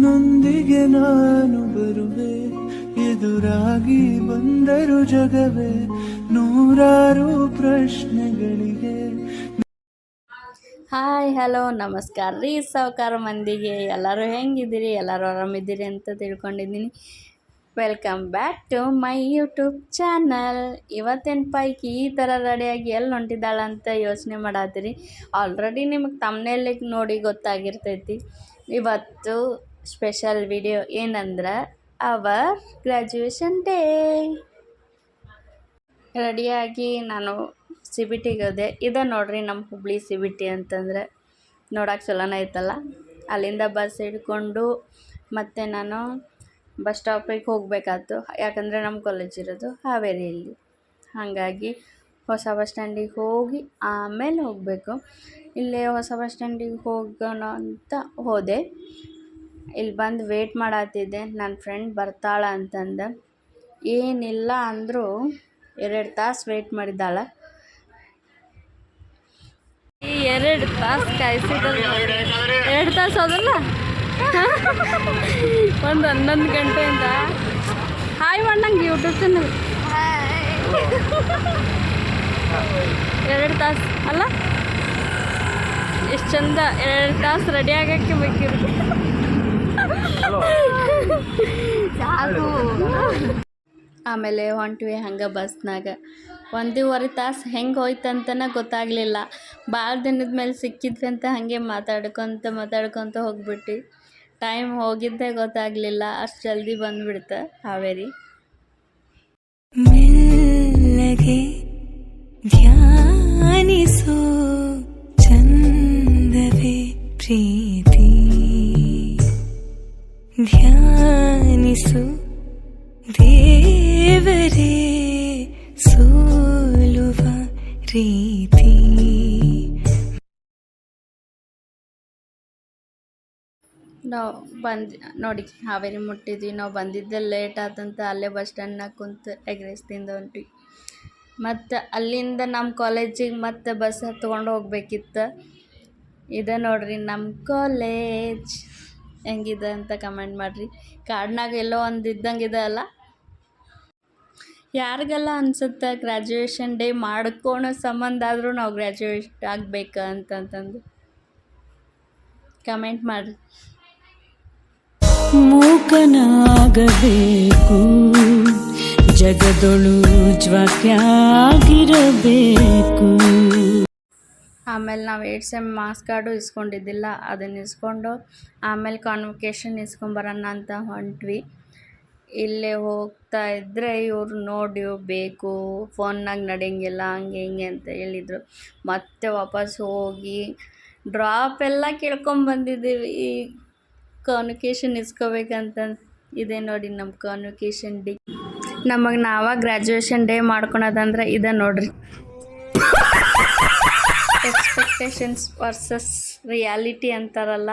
ನಿನ್ನೊಂದಿಗೆ ನಾನು ಬರುವೆ, ಎದುರಾಗಿ ಬಂದರು ಜಗವೇ ನೂರಾರು ಪ್ರಶ್ನೆಗಳಿಗೆ. ಹಾಯ್ ಹಲೋ ನಮಸ್ಕಾರ ರೀ ಸಾವುಕಾರ ಮಂದಿಗೆ. ಎಲ್ಲರೂ ಹೆಂಗಿದ್ದೀರಿ? ಎಲ್ಲರೂ ಆರಾಮಿದ್ದೀರಿ ಅಂತ ತಿಳ್ಕೊಂಡಿದ್ದೀನಿ. Welcome back to my YouTube channel. ಇವತ್ತಿನ ಪೈಕಿ ಈ ಥರ ರೆಡಿಯಾಗಿ ಎಲ್ಲಿ ಹೊಂಟಿದ್ದಾಳಂತ ಯೋಚನೆ ಮಾಡತ್ತೀರಿ. ಆಲ್ರೆಡಿ ನಿಮಗೆ ತಮ್ಮನೇಲಿಗೆ ನೋಡಿ ಗೊತ್ತಾಗಿರ್ತೈತಿ. ಇವತ್ತು ಸ್ಪೆಷಲ್ ವಿಡಿಯೋ ಏನಂದ್ರೆ ಅವರ್ ಗ್ರ್ಯಾಜುಯೇಷನ್ ಡೇ. ರೆಡಿಯಾಗಿ ನಾನು ಸಿ ಬಿ ಟಿಗೆ ಹೋದೆ. ಇದೆ ನೋಡ್ರಿ ನಮ್ಮ ಹುಬ್ಳಿ ಸಿ ಬಿ ಟಿ ಅಂತಂದರೆ ನೋಡೋಕೆ ಚಲೋನ ಐತಲ್ಲ. ಅಲ್ಲಿಂದ ಬಸ್ ಹಿಡ್ಕೊಂಡು ಮತ್ತು ನಾನು ಬಸ್ ಸ್ಟಾಪಿಗೆ ಹೋಗಬೇಕಾಯ್ತು. ಯಾಕಂದರೆ ನಮ್ಮ ಕಾಲೇಜ್ ಇರೋದು ಹಾವೇರಿಯಲ್ಲಿ. ಹಾಗಾಗಿ ಹೊಸ ಬಸ್ ಸ್ಟ್ಯಾಂಡಿಗೆ ಹೋಗಿ ಆಮೇಲೆ ಹೋಗಬೇಕು. ಇಲ್ಲೇ ಹೊಸ ಬಸ್ ಸ್ಟ್ಯಾಂಡಿಗೆ ಹೋಗೋಣ ಅಂತ ಹೋದೆ. ಇಲ್ಲಿ ಬಂದು ವೇಟ್ ಮಾಡತ್ತಿದ್ದೆ, ನನ್ನ ಫ್ರೆಂಡ್ ಬರ್ತಾಳ ಅಂತಂದು. ಏನಿಲ್ಲ ಅಂದರೂ 2 ತಾಸು ವೇಟ್ ಮಾಡಿದ್ದಾಳೆ. ಈ 2 ತಾಸು ಕಾಯಿಸಿದ್ರೆ 2 ತಾಸು ಹೋದಲ್ಲ, ಒಂದು 11 ಗಂಟೆಯಿಂದ ಹಾಯ್ ಮಾಡಂಗೆ ಯೂಟ್ಯೂಬ್ ಚಾನಲ್ 2 ತಾಸು ಅಲ್ಲ, ಎಷ್ಟು ಚಂದ 2 ತಾಸು ರೆಡಿ ಆಗೋಕ್ಕೆ ಬೇಕಿರುತ್ತೆ. ಆಮೇಲೆ ಹೊಂಟ್ವಿ ಹಂಗೆ ಬಸ್ನಾಗ. 1.5 ತಾಸು ಹೆಂಗೆ ಹೋಯ್ತಂತನ ಗೊತ್ತಾಗಲಿಲ್ಲ. ಭಾಳ ದಿನದ ಮೇಲೆ ಸಿಕ್ಕಿದ್ವಿ ಅಂತ ಹಾಗೆ ಮಾತಾಡ್ಕೊತ ಹೋಗ್ಬಿಟ್ಟು ಟೈಮ್ ಹೋಗಿದ್ದೇ ಗೊತ್ತಾಗಲಿಲ್ಲ. ಅಷ್ಟು ಜಲ್ದಿ ಬಂದುಬಿಡ್ತು ಹಾವೇರಿ. ಮೆಲ್ಲಗೆ ಧ್ಯಾನಿಸೋ ಚಂದವೇ ಪ್ರೀತಿ, ಧ್ಯಾನಿಸು ದೇವರೇ ಸೋಲುವ ರೀತಿ. ನಾವು ನೋಡಿ ಹಾವೇರಿ ಮುಟ್ಟಿದ್ವಿ. ನಾವು ಬಂದಿದ್ದೆ ಲೇಟ್ ಆತಂತ ಅಲ್ಲೇ ಬಸ್ ಸ್ಟ್ಯಾಂಡ್ನಾಗ ಕುಂತು ಎಗ್ ರೈಸ್ ತಿಂದು ಹೊಂಟ್ವಿ. ಮತ್ತು ಅಲ್ಲಿಂದ ನಮ್ಮ ಕಾಲೇಜಿಗೆ ಮತ್ತೆ ಬಸ್ ಹತ್ಕೊಂಡು ಹೋಗ್ಬೇಕಿತ್ತು. ಇದೆ ನೋಡ್ರಿ ನಮ್ಮ ಕಾಲೇಜ್. ಹೆಂಗಿದೆ ಅಂತ ಕಮೆಂಟ್ ಮಾಡಿರಿ. ಕಾಡ್ನಾಗ ಎಲ್ಲೋ ಒಂದು ಇದ್ದಂಗಿದೆ ಅಲ್ಲ. ಯಾರಿಗೆಲ್ಲ ಅನಿಸುತ್ತೆ ಗ್ರ್ಯಾಜುಯೇಷನ್ ಡೇ ಮಾಡ್ಕೊಳೋ ಸಂಬಂಧ ಆದರೂ ನಾವು ಗ್ರ್ಯಾಜುಯೇಟ್ ಆಗಬೇಕು ಅಂತಂದು ಕಮೆಂಟ್ ಮಾಡಿರಿ. ಮೂಕನಾಗಬೇಕು, ಜಗದೊಳು ಜ್ವಾಕ್ಯಾಗಿರಬೇಕು. ಆಮೇಲೆ ನಾವು 8 ಸೆಮ್ ಮಾರ್ಕ್ಸ್ ಕಾರ್ಡು ಇಸ್ಕೊಂಡಿದ್ದಿಲ್ಲ, ಅದನ್ನು ಇಸ್ಕೊಂಡು ಆಮೇಲೆ ಕಾನ್ವೊಕೇಶನ್ ಇಸ್ಕೊಂಬರೋಣ ಅಂತ ಹೊಂಟ್ವಿ. ಇಲ್ಲೇ ಹೋಗ್ತಾ ಇದ್ದರೆ ಇವ್ರು ನೋಡಿ ಬೇಕು ಫೋನ್ನಾಗ ನಡೆಯಂಗಿಲ್ಲ ಹಂಗೆ ಹಿಂಗೆ ಅಂತ ಹೇಳಿದರು. ಮತ್ತೆ ವಾಪಸ್ ಹೋಗಿ ಡ್ರಾಪ್ ಎಲ್ಲ ಕೇಳ್ಕೊಂಬಂದಿದ್ದೀವಿ. ಈ ಕಾನ್ವೊಕೇಶನ್ ಇಸ್ಕೋಬೇಕಂತ ಇದೆ ನೋಡಿ ನಮ್ಮ ಕಾನ್ವೊಕೇಶನ್ ಡೇ. ನಮಗೆ ಗ್ರ್ಯಾಜುಯೇಷನ್ ಡೇ ಮಾಡ್ಕೊಳೋದಂದ್ರೆ ಇದೆ ನೋಡ್ರಿ. ಎಕ್ಸ್ಪೆಕ್ಟೇಷನ್ಸ್ ವರ್ಸಸ್ ರಿಯಾಲಿಟಿ ಅಂತಾರಲ್ಲ,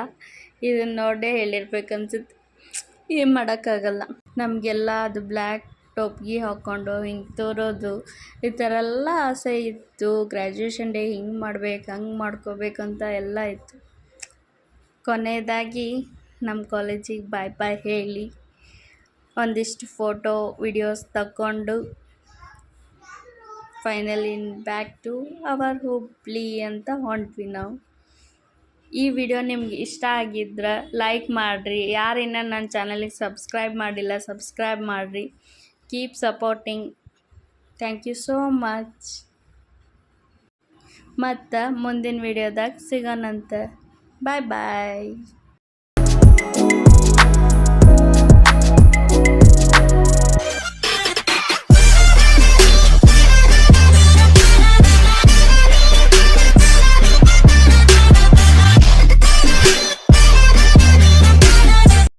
ಇದನ್ನು ನೋಡೇ ಹೇಳಿರ್ಬೇಕನ್ಸುತ್ತೆ. ಏನು ಮಾಡೋಕ್ಕಾಗಲ್ಲ. ನಮಗೆಲ್ಲ ಅದು ಬ್ಲ್ಯಾಕ್ ಟೋಪ್ಗಿ ಹಾಕ್ಕೊಂಡು ಹಿಂಗೆ ತೋರೋದು ಈ ಥರ ಎಲ್ಲ ಆಸೆ ಇತ್ತು. ಗ್ರ್ಯಾಜುಯೇಷನ್ ಡೇ ಹಿಂಗೆ ಮಾಡ್ಬೇಕು ಹಂಗೆ ಮಾಡ್ಕೋಬೇಕಂತ ಎಲ್ಲ ಇತ್ತು. ಕೊನೆಯದಾಗಿ ನಮ್ಮ ಕಾಲೇಜಿಗೆ ಬಾಯ್ ಬಾಯ್ ಹೇಳಿ ಒಂದಿಷ್ಟು ಫೋಟೋ ವಿಡಿಯೋಸ್ ತಗೊಂಡು finally back to our Hubli ಅಂತ ಹೊಂಟ್ವಿ ನಾವು. ಈ ವಿಡಿಯೋ ನಿಮ್ಗೆ ಇಷ್ಟ ಆಗಿದ್ರೆ ಲೈಕ್ ಮಾಡಿರಿ. ಯಾರಿನ್ನ ನನ್ನ ಚಾನಲಿಗೆ ಸಬ್ಸ್ಕ್ರೈಬ್ ಮಾಡಿಲ್ಲ ಸಬ್ಸ್ಕ್ರೈಬ್ ಮಾಡಿರಿ. Keep supporting. Thank you so much. ಮತ್ತು ಮುಂದಿನ ವಿಡಿಯೋದಾಗ ಸಿಗೋಣಂತೆ. ಬಾಯ್ ಬಾಯ್.